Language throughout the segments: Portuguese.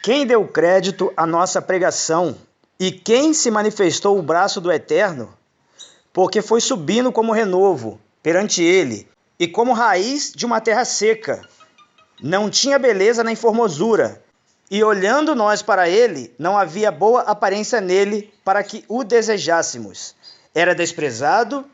Quem deu crédito à nossa pregação e quem se manifestou o braço do Eterno? Porque foi subindo como renovo perante ele e como raiz de uma terra seca. Não tinha beleza nem formosura, e olhando nós para ele, não havia boa aparência nele para que o desejássemos. Era desprezado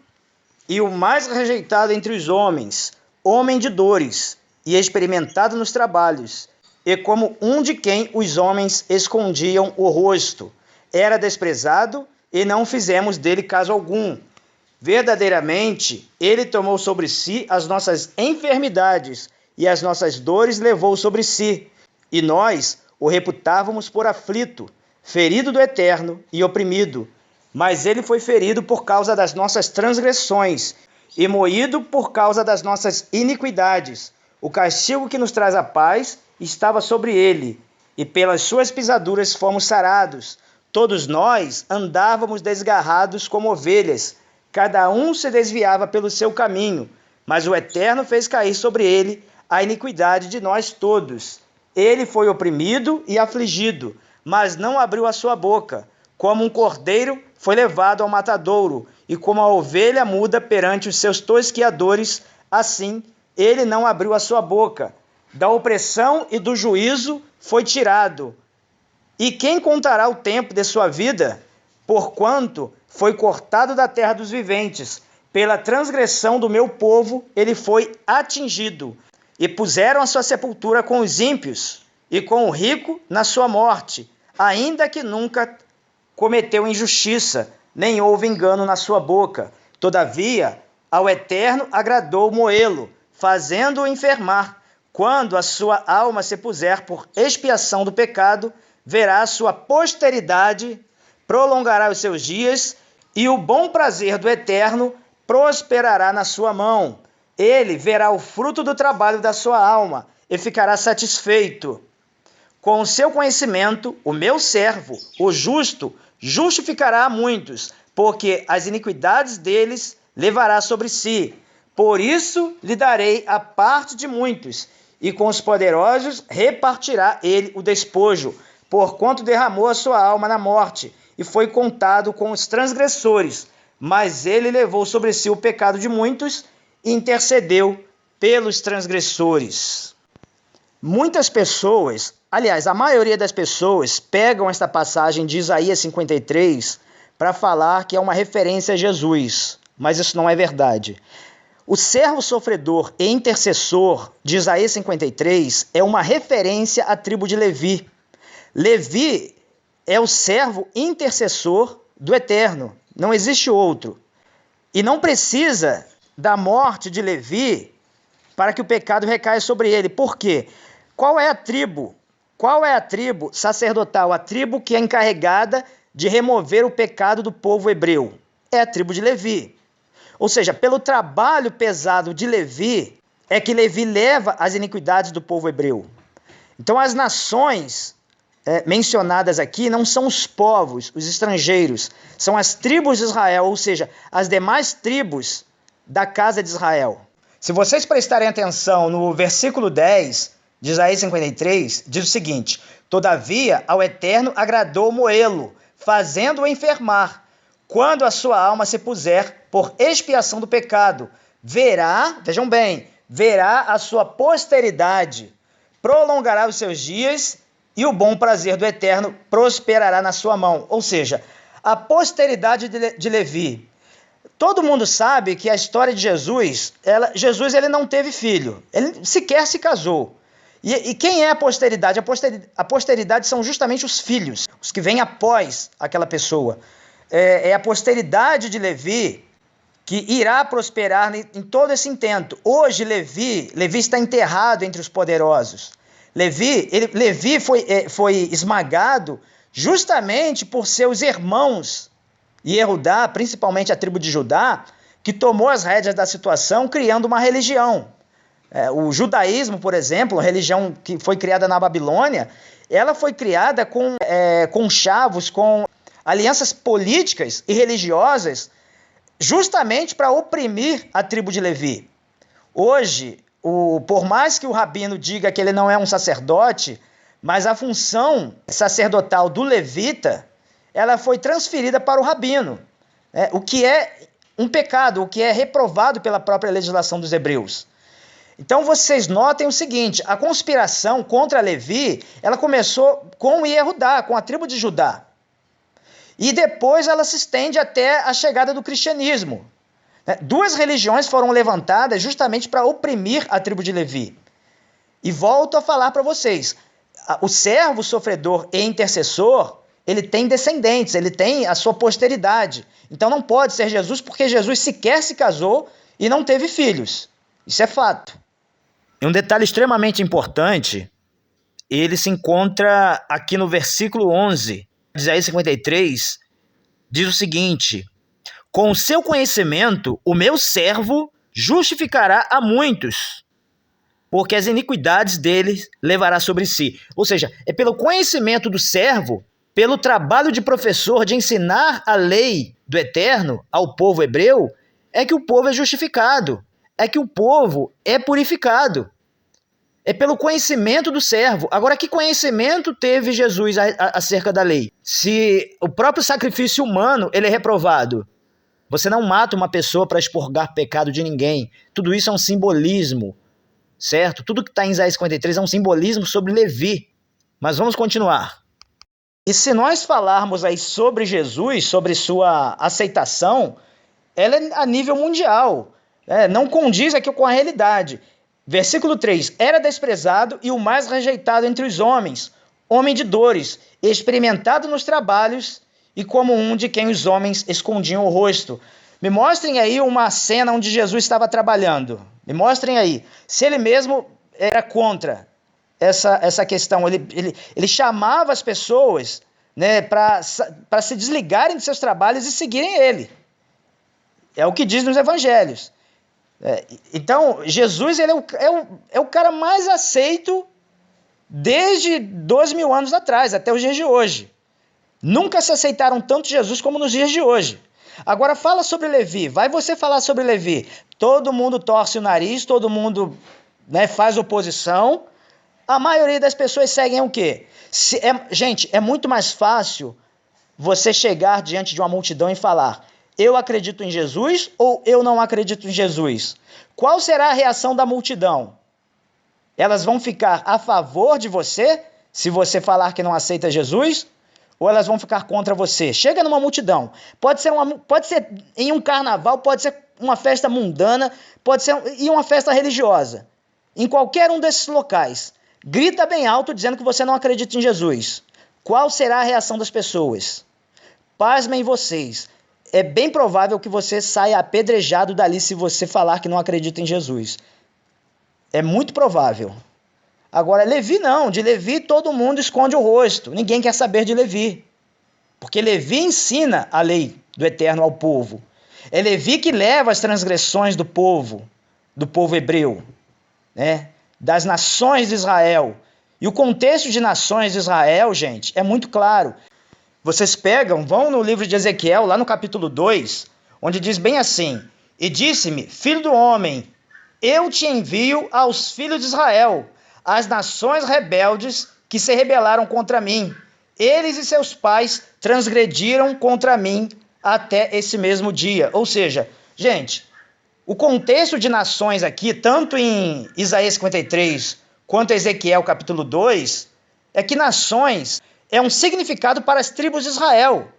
e o mais rejeitado entre os homens, homem de dores e experimentado nos trabalhos, e como um de quem os homens escondiam o rosto. Era desprezado e não fizemos dele caso algum. Verdadeiramente, ele tomou sobre si as nossas enfermidades e as nossas dores levou sobre si. E nós o reputávamos por aflito, ferido do Eterno e oprimido. Mas ele foi ferido por causa das nossas transgressões e moído por causa das nossas iniquidades. O castigo que nos traz a paz estava sobre ele, e pelas suas pisaduras fomos sarados. Todos nós andávamos desgarrados como ovelhas, cada um se desviava pelo seu caminho, mas o Eterno fez cair sobre ele a iniquidade de nós todos. Ele foi oprimido e afligido, mas não abriu a sua boca. Como um cordeiro foi levado ao matadouro, e como a ovelha muda perante os seus tosquiadores, assim ele não abriu a sua boca. Da opressão e do juízo foi tirado. E quem contará o tempo de sua vida? Porquanto foi cortado da terra dos viventes. Pela transgressão do meu povo ele foi atingido. E puseram a sua sepultura com os ímpios, e com o rico na sua morte, ainda que nunca cometeu injustiça, nem houve engano na sua boca. Todavia, ao Eterno agradou moê-lo, fazendo-o enfermar. Quando a sua alma se puser por expiação do pecado, verá a sua posteridade, prolongará os seus dias, e o bom prazer do Eterno prosperará na sua mão. Ele verá o fruto do trabalho da sua alma e ficará satisfeito. Com o seu conhecimento, o meu servo, o justo, justificará a muitos, porque as iniquidades deles levará sobre si. Por isso lhe darei a parte de muitos, e com os poderosos repartirá ele o despojo, porquanto derramou a sua alma na morte, e foi contado com os transgressores. Mas ele levou sobre si o pecado de muitos, e intercedeu pelos transgressores. Muitas pessoas, aliás, a maioria das pessoas, pegam esta passagem de Isaías 53 para falar que é uma referência a Jesus, mas isso não é verdade. O servo sofredor e intercessor de Isaías 53 é uma referência à tribo de Levi. Levi é o servo intercessor do Eterno, não existe outro. E não precisa da morte de Levi para que o pecado recaia sobre ele. Por quê? Qual é a tribo? Qual é a tribo sacerdotal? A tribo que é encarregada de remover o pecado do povo hebreu. É a tribo de Levi. Ou seja, pelo trabalho pesado de Levi, é que Levi leva as iniquidades do povo hebreu. Então as nações mencionadas aqui não são os povos, os estrangeiros, são as tribos de Israel, ou seja, as demais tribos da casa de Israel. Se vocês prestarem atenção no versículo 10 de Isaías 53, diz o seguinte: todavia ao Eterno agradou moê-lo, fazendo-o enfermar. Quando a sua alma se puser por expiação do pecado, verá, vejam bem, verá a sua posteridade, prolongará os seus dias, e o bom prazer do Eterno prosperará na sua mão. Ou seja, a posteridade de Levi. Todo mundo sabe que a história de Jesus, Jesus ele não teve filho, ele sequer se casou. E quem é a posteridade? A posteridade são justamente os filhos, os que vêm após aquela pessoa. É a posteridade de Levi que irá prosperar em todo esse intento. Hoje, Levi está enterrado entre os poderosos. Levi foi esmagado justamente por seus irmãos e Judá, principalmente a tribo de Judá, que tomou as rédeas da situação criando uma religião. O judaísmo, por exemplo, a religião que foi criada na Babilônia, ela foi criada com chavos, com alianças políticas e religiosas, justamente para oprimir a tribo de Levi. Hoje, por mais que o rabino diga que ele não é um sacerdote, mas a função sacerdotal do levita, ela foi transferida para o rabino, o que é um pecado, o que é reprovado pela própria legislação dos hebreus. Então vocês notem o seguinte, a conspiração contra Levi, ela começou com Iehudá, com a tribo de Judá. E depois ela se estende até a chegada do cristianismo. Duas religiões foram levantadas justamente para oprimir a tribo de Levi. E volto a falar para vocês, o servo sofredor e intercessor, ele tem descendentes, ele tem a sua posteridade. Então não pode ser Jesus, porque Jesus sequer se casou e não teve filhos. Isso é fato. E um detalhe extremamente importante, ele se encontra aqui no versículo 11, de Isaías 53, diz o seguinte: com o seu conhecimento, o meu servo justificará a muitos, porque as iniquidades deles levará sobre si. Ou seja, é pelo conhecimento do servo, pelo trabalho de professor de ensinar a lei do Eterno ao povo hebreu, é que o povo é justificado, é que o povo é purificado. É pelo conhecimento do servo. Agora, que conhecimento teve Jesus acerca da lei? Se o próprio sacrifício humano ele é reprovado, você não mata uma pessoa para expurgar pecado de ninguém. Tudo isso é um simbolismo, certo? Tudo que está em Isaías 53 é um simbolismo sobre Levi. Mas vamos continuar. E se nós falarmos aí sobre Jesus, sobre sua aceitação, ela é a nível mundial. Não condiz aqui com a realidade. Versículo 3. Era desprezado e o mais rejeitado entre os homens, homem de dores, experimentado nos trabalhos e como um de quem os homens escondiam o rosto. Me mostrem aí uma cena onde Jesus estava trabalhando. Me mostrem aí. Se ele mesmo era contra essa questão, ele chamava as pessoas, né, para se desligarem de seus trabalhos e seguirem ele. É o que diz nos evangelhos. Então, Jesus ele é o cara mais aceito desde 2000 anos atrás, até os dias de hoje. Nunca se aceitaram tanto Jesus como nos dias de hoje. Agora fala sobre Levi, vai você falar sobre Levi. Todo mundo torce o nariz, todo mundo, né, faz oposição. A maioria das pessoas seguem o quê? Gente, é muito mais fácil você chegar diante de uma multidão e falar: eu acredito em Jesus ou eu não acredito em Jesus? Qual será a reação da multidão? Elas vão ficar a favor de você, se você falar que não aceita Jesus, ou elas vão ficar contra você? Chega numa multidão, pode ser em um carnaval, pode ser uma festa mundana, pode ser em uma festa religiosa. Em qualquer um desses locais, grita bem alto dizendo que você não acredita em Jesus. Qual será a reação das pessoas? Pasmem vocês. É bem provável que você saia apedrejado dali se você falar que não acredita em Jesus. É muito provável. Agora, Levi não. De Levi todo mundo esconde o rosto. Ninguém quer saber de Levi. Porque Levi ensina a lei do Eterno ao povo. É Levi que leva as transgressões do povo hebreu, né? Das nações de Israel. E o contexto de nações de Israel, gente, é muito claro. Vocês vão no livro de Ezequiel, lá no capítulo 2, onde diz bem assim: e disse-me, filho do homem, eu te envio aos filhos de Israel, as nações rebeldes que se rebelaram contra mim. Eles e seus pais transgrediram contra mim até esse mesmo dia. Ou seja, gente, o contexto de nações aqui, tanto em Isaías 53 quanto em Ezequiel capítulo 2, é que nações é um significado para as tribos de Israel.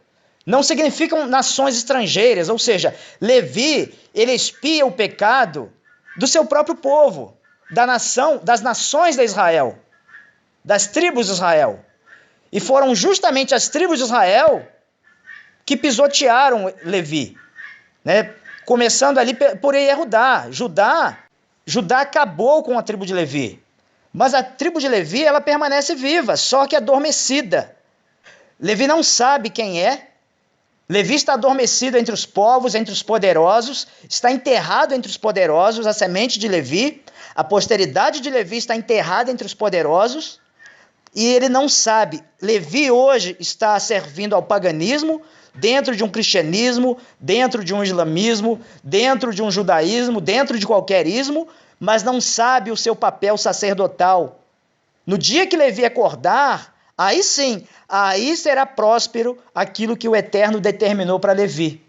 Não significam nações estrangeiras, ou seja, Levi, ele expia o pecado do seu próprio povo, das nações de Israel, das tribos de Israel. E foram justamente as tribos de Israel que pisotearam Levi, né? Começando ali por Iehudá. Judá acabou com a tribo de Levi. Mas a tribo de Levi, ela permanece viva, só que adormecida. Levi não sabe quem é. Levi está adormecido entre os povos, entre os poderosos, está enterrado entre os poderosos, a semente de Levi, a posteridade de Levi está enterrada entre os poderosos, e ele não sabe. Levi hoje está servindo ao paganismo, dentro de um cristianismo, dentro de um islamismo, dentro de um judaísmo, dentro de qualquer ismo, mas não sabe o seu papel sacerdotal No dia que Levi acordar, aí sim, aí será próspero aquilo que o Eterno determinou para Levi.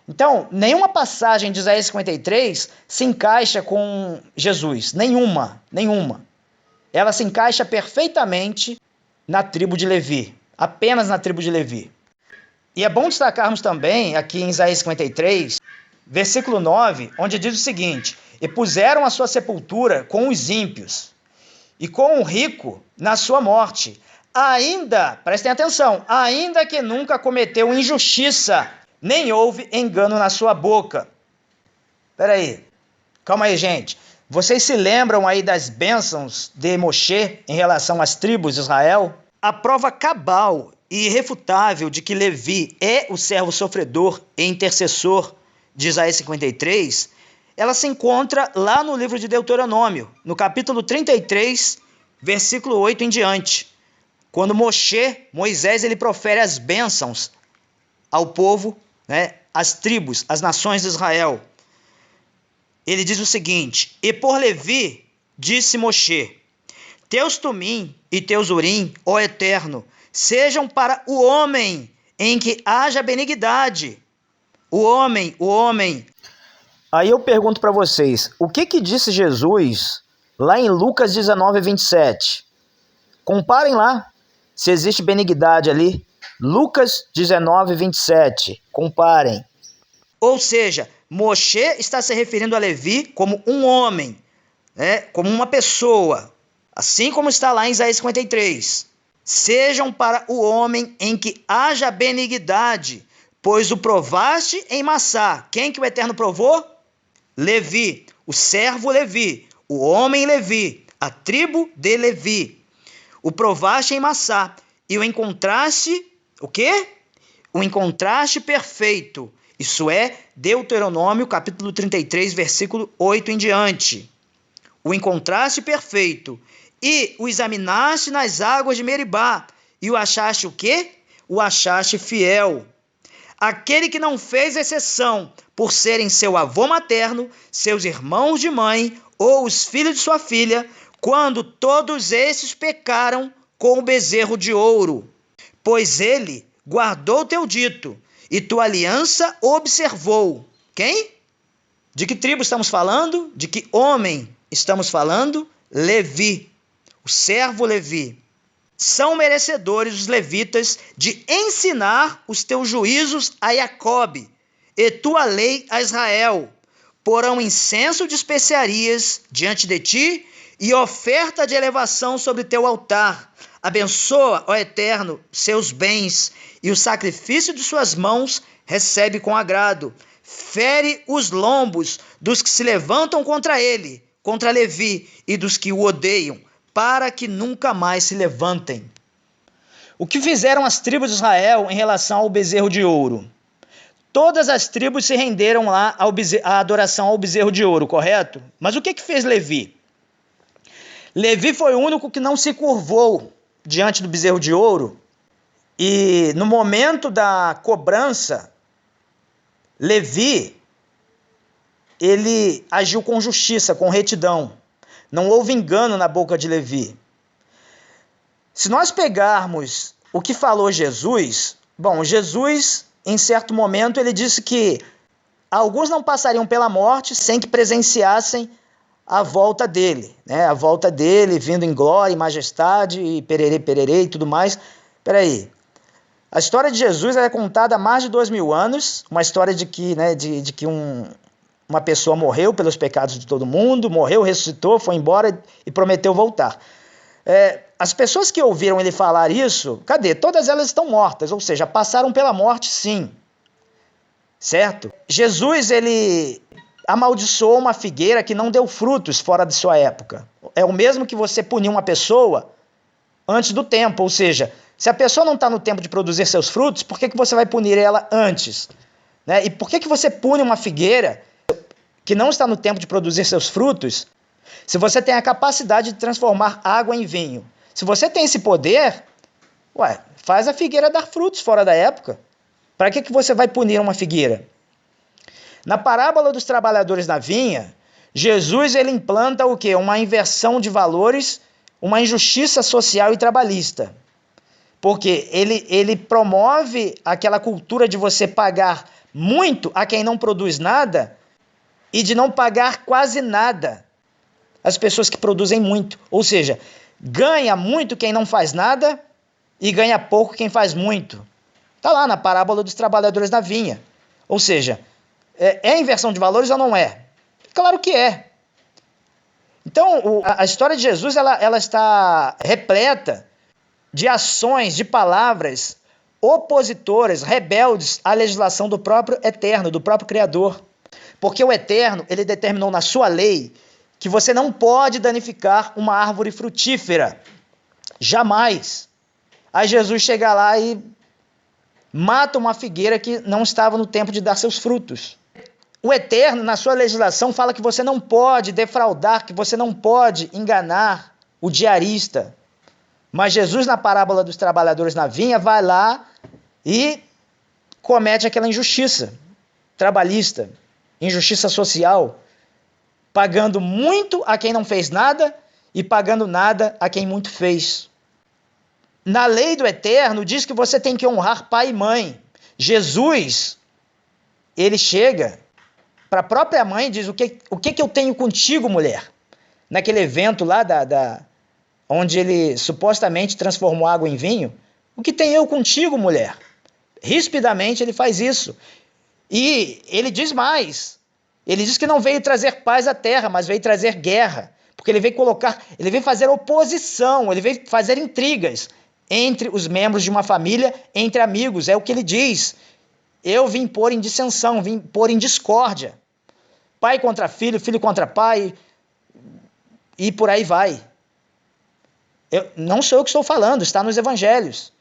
Então, nenhuma passagem de Isaías 53 se encaixa com Jesus. Nenhuma. Ela se encaixa perfeitamente na tribo de Levi. Apenas na tribo de Levi. E é bom destacarmos também, aqui em Isaías 53, versículo 9, onde diz o seguinte: e puseram a sua sepultura com os ímpios, e com o rico na sua morte, ainda, prestem atenção, ainda que nunca cometeu injustiça, nem houve engano na sua boca. Espera aí, calma aí, gente. Vocês se lembram aí das bênçãos de Moshe em relação às tribos de Israel? A prova cabal e irrefutável de que Levi é o servo sofredor e intercessor de Isaías 53, ela se encontra lá no livro de Deuteronômio, no capítulo 33, versículo 8 em diante, quando Moisés, ele profere as bênçãos ao povo, às tribos, às nações de Israel. Ele diz o seguinte: e por Levi disse Moshe, teus tumim e teus urim, ó Eterno, sejam para o homem em que haja benignidade. O homem. Aí eu pergunto para vocês, o que disse Jesus lá em Lucas 19, 27? Comparem lá, se existe benignidade ali. Lucas 19, 27. Comparem. Ou seja, Moshe está se referindo a Levi como um homem, como uma pessoa, assim como está lá em Isaías 53. Sejam para o homem em que haja benignidade, pois o provaste em Massá. Quem que o Eterno provou? Levi, o servo Levi, o homem Levi, a tribo de Levi. O provaste em Massá e o encontraste, o quê? O encontraste perfeito. Isso é Deuteronômio capítulo 33, versículo 8 em diante. O encontraste perfeito e o examinaste nas águas de Meribá e o achaste o quê? O achaste fiel. Aquele que não fez exceção por serem seu avô materno, seus irmãos de mãe ou os filhos de sua filha, quando todos esses pecaram com o bezerro de ouro. Pois ele guardou teu dito e tua aliança observou. Quem? De que tribo estamos falando? De que homem estamos falando? Levi, o servo Levi. São merecedores os levitas de ensinar os teus juízos a Jacobe e tua lei a Israel. Porão incenso de especiarias diante de ti e oferta de elevação sobre teu altar. Abençoa, ó Eterno, seus bens, e o sacrifício de suas mãos recebe com agrado. Fere os lombos dos que se levantam contra ele, contra Levi, e dos que o odeiam, para que nunca mais se levantem. O que fizeram as tribos de Israel em relação ao bezerro de ouro? Todas as tribos se renderam lá à adoração ao bezerro de ouro, correto? Mas o que fez Levi? Levi foi o único que não se curvou diante do bezerro de ouro, e no momento da cobrança, Levi, ele agiu com justiça, com retidão. Não houve engano na boca de Levi. Se nós pegarmos o que falou Jesus, Jesus, em certo momento, ele disse que alguns não passariam pela morte sem que presenciassem a volta dele, a volta dele vindo em glória e majestade e pererê e tudo mais. Peraí, a história de Jesus é contada há mais de 2000 anos, uma história de que, uma pessoa morreu pelos pecados de todo mundo, morreu, ressuscitou, foi embora e prometeu voltar. As pessoas que ouviram ele falar isso, cadê? Todas elas estão mortas, ou seja, passaram pela morte sim, certo? Jesus, ele amaldiçoou uma figueira que não deu frutos fora de sua época. É o mesmo que você punir uma pessoa antes do tempo, ou seja, se a pessoa não está no tempo de produzir seus frutos, por que você vai punir ela antes? E por que você pune uma figueira que não está no tempo de produzir seus frutos, se você tem a capacidade de transformar água em vinho? Se você tem esse poder, faz a figueira dar frutos fora da época. Para que você vai punir uma figueira? Na parábola dos trabalhadores na vinha, Jesus ele implanta o quê? Uma inversão de valores uma injustiça social e trabalhista. Porque ele promove aquela cultura de você pagar muito a quem não produz nada e de não pagar quase nada às pessoas que produzem muito. Ou seja, ganha muito quem não faz nada e ganha pouco quem faz muito. Está lá na parábola dos trabalhadores na vinha. Ou seja, é inversão de valores ou não é? Claro que é. Então, a história de Jesus ela está repleta de ações, de palavras opositoras, rebeldes à legislação do próprio Eterno, do próprio Criador. Porque o Eterno, ele determinou na sua lei que você não pode danificar uma árvore frutífera. Jamais. Aí Jesus chega lá e mata uma figueira que não estava no tempo de dar seus frutos. O Eterno, na sua legislação, fala que você não pode defraudar, que você não pode enganar o diarista. Mas Jesus, na parábola dos trabalhadores na vinha, vai lá e comete aquela injustiça trabalhista, injustiça social, pagando muito a quem não fez nada e pagando nada a quem muito fez. Na lei do Eterno, diz que você tem que honrar pai e mãe. Jesus, ele chega para a própria mãe e diz: o que eu tenho contigo, mulher? Naquele evento lá onde ele supostamente transformou água em vinho. O que tenho eu contigo, mulher? Rispidamente ele faz isso. E ele diz mais. Ele diz que não veio trazer paz à terra, mas veio trazer guerra. Porque ele veio fazer oposição, ele veio fazer intrigas entre os membros de uma família, entre amigos. É o que ele diz. Eu vim pôr em dissensão, vim pôr em discórdia. Pai contra filho, filho contra pai, e por aí vai. Não sou eu que estou falando, está nos evangelhos.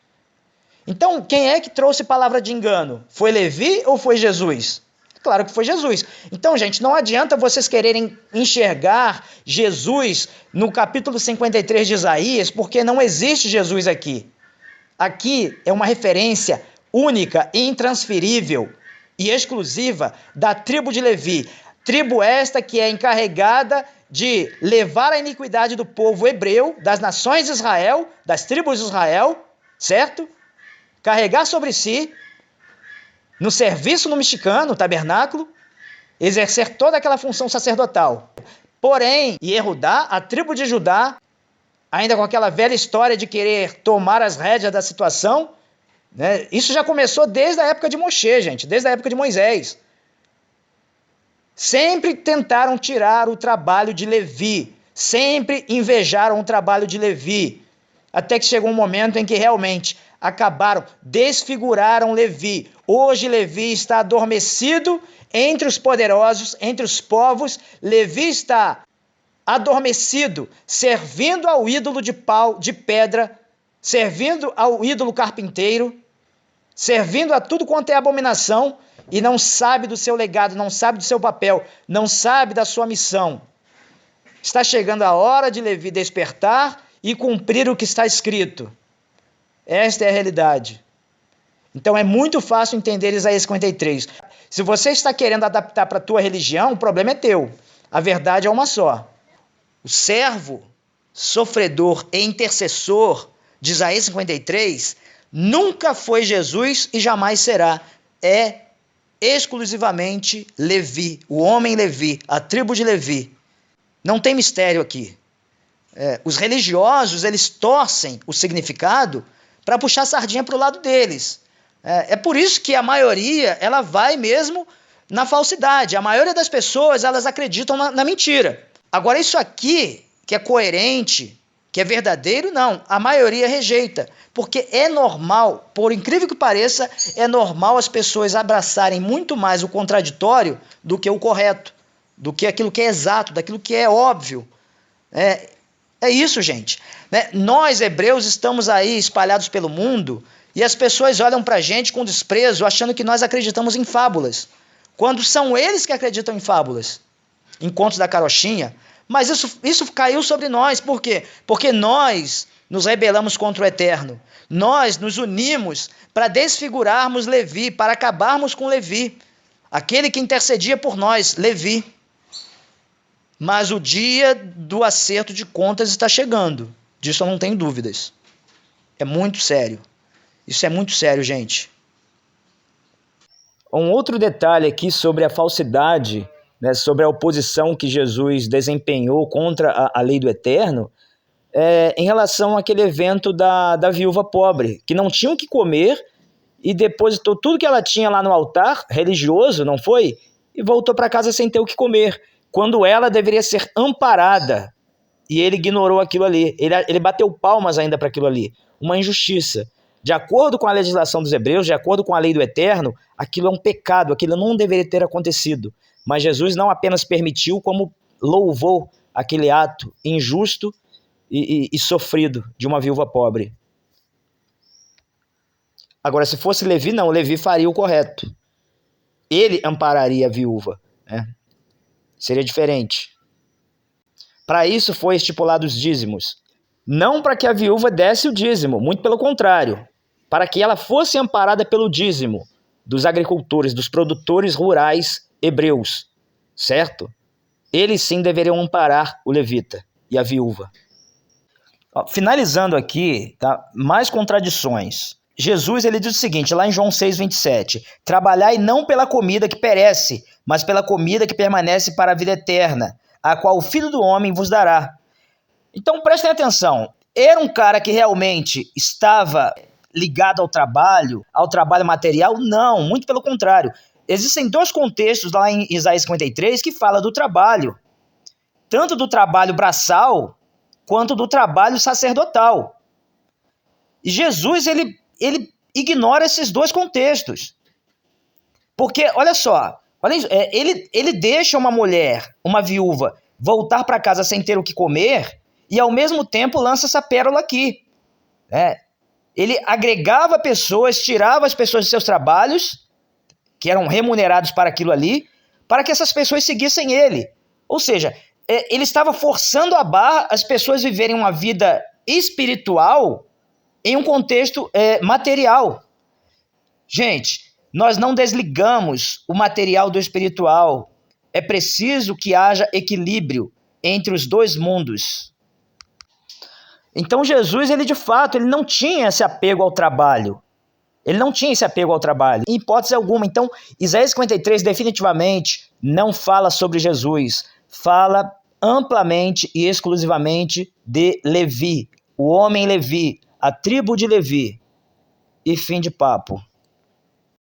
Então, quem é que trouxe palavra de engano? Foi Levi ou foi Jesus? Claro que foi Jesus. Então, gente, não adianta vocês quererem enxergar Jesus no capítulo 53 de Isaías, porque não existe Jesus aqui. Aqui é uma referência única, intransferível e exclusiva da tribo de Levi. Tribo esta que é encarregada de levar a iniquidade do povo hebreu, das nações de Israel, das tribos de Israel, certo? Carregar sobre si, no serviço no mexicano, no tabernáculo, exercer toda aquela função sacerdotal. Porém, Yehudá, a tribo de Judá, ainda com aquela velha história de querer tomar as rédeas da situação, né? Isso já começou desde a época de Moshe, gente, desde a época de Moisés. Sempre tentaram tirar o trabalho de Levi, sempre invejaram o trabalho de Levi, até que chegou um momento em que realmente acabaram, desfiguraram Levi. Hoje Levi está adormecido entre os poderosos, entre os povos. Levi está adormecido, servindo ao ídolo de pau, de pedra, servindo ao ídolo carpinteiro, servindo a tudo quanto é abominação, e não sabe do seu legado, não sabe do seu papel, não sabe da sua missão. Está chegando a hora de Levi despertar e cumprir o que está escrito. Esta é a realidade. Então é muito fácil entender Isaías 53. Se você está querendo adaptar para a tua religião, o problema é teu. A verdade é uma só. O servo, sofredor e intercessor de Isaías 53 nunca foi Jesus e jamais será. É exclusivamente Levi, o homem Levi, a tribo de Levi. Não tem mistério aqui. Os religiosos, eles torcem o significado para puxar a sardinha para o lado deles. É por isso que a maioria, ela vai mesmo na falsidade. A maioria das pessoas, elas acreditam na mentira. Agora, isso aqui, que é coerente, que é verdadeiro, não. A maioria rejeita. Porque é normal, por incrível que pareça, é normal as pessoas abraçarem muito mais o contraditório do que o correto, do que aquilo que é exato, daquilo que é óbvio. É isso, gente. Nós, hebreus, estamos aí espalhados pelo mundo e as pessoas olham para a gente com desprezo, achando que nós acreditamos em fábulas, quando são eles que acreditam em fábulas, em contos da carochinha. Mas isso caiu sobre nós. Por quê? Porque nós nos rebelamos contra o Eterno. Nós nos unimos para desfigurarmos Levi, para acabarmos com Levi, aquele que intercedia por nós, Levi. Mas o dia do acerto de contas está chegando. Disso eu não tenho dúvidas. É muito sério. Isso é muito sério, gente. Um outro detalhe aqui sobre a falsidade, né, sobre a oposição que Jesus desempenhou contra a lei do eterno, em relação àquele evento da viúva pobre, que não tinha o que comer e depositou tudo que ela tinha lá no altar religioso, não foi? E voltou para casa sem ter o que comer, quando ela deveria ser amparada. E ele ignorou aquilo ali. Ele bateu palmas ainda para aquilo ali. Uma injustiça. De acordo com a legislação dos hebreus, de acordo com a lei do eterno, aquilo é um pecado, aquilo não deveria ter acontecido. Mas Jesus não apenas permitiu, como louvou aquele ato injusto e sofrido de uma viúva pobre. Agora, se fosse Levi, não, Levi faria o correto. Ele ampararia a viúva, né? Seria diferente. Para isso foi estipulado os dízimos. Não para que a viúva desse o dízimo, muito pelo contrário. Para que ela fosse amparada pelo dízimo dos agricultores, dos produtores rurais hebreus, certo? Eles sim deveriam amparar o levita e a viúva. Finalizando aqui, tá? Mais contradições. Jesus ele diz o seguinte, lá em João 6,27, trabalhai não pela comida que perece, mas pela comida que permanece para a vida eterna, a qual o Filho do Homem vos dará. Então prestem atenção, era um cara que realmente estava ligado ao trabalho material? Não, muito pelo contrário. Existem dois contextos lá em Isaías 53 que fala do trabalho, tanto do trabalho braçal quanto do trabalho sacerdotal. E Jesus, ele ignora esses dois contextos. Porque, olha só, ele deixa uma mulher, uma viúva, voltar para casa sem ter o que comer e, ao mesmo tempo, lança essa pérola aqui. Ele agregava pessoas, tirava as pessoas de seus trabalhos, que eram remunerados para aquilo ali, para que essas pessoas seguissem ele. Ou seja, ele estava forçando a barra as pessoas viverem uma vida espiritual em um contexto material. Gente, nós não desligamos o material do espiritual. É preciso que haja equilíbrio entre os dois mundos. Então Jesus, ele de fato, ele não tinha esse apego ao trabalho. Ele não tinha esse apego ao trabalho, em hipótese alguma. Então, Isaías 53 definitivamente não fala sobre Jesus. Fala amplamente e exclusivamente de Levi, o homem Levi, a tribo de Levi. E fim de papo.